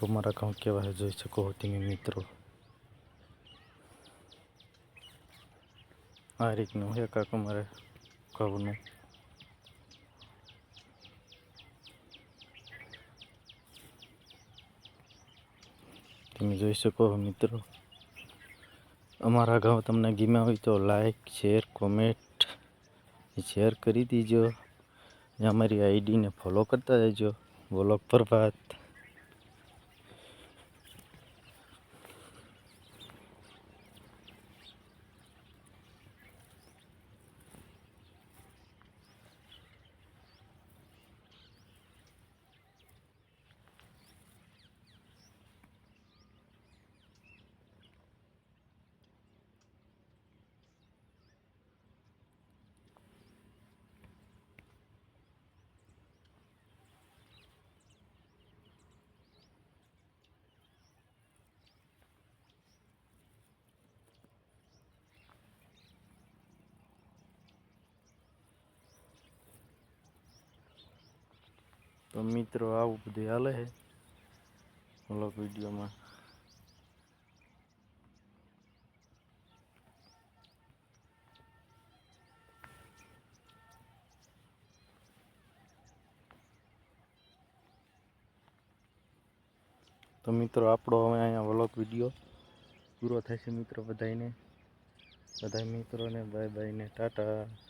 તમારા ગામ કેવા જોઈ શકો તમે મિત્રો। આ રીતનું હે કાંક અમારે ઘઉંનું। તમે જોઈ શકો મિત્રો। અમારા ગામ તમને ગમ્યા હોય તો લાઈક શેર કોમેન્ટ શેર કરી દીજો। અમારી આઈડીને ફોલો કરતા જજો। વ્લોગ પ્રભાત। તો મિત્રો આવું બધું હાલે છે વ્લોગ વિડીયોમાં। તો મિત્રો આપણો હવે અહીંયા વ્લોગ વિડીયો પૂરો થાય છે મિત્રો। બધા મિત્રોને બાય બાય ને ટાટા।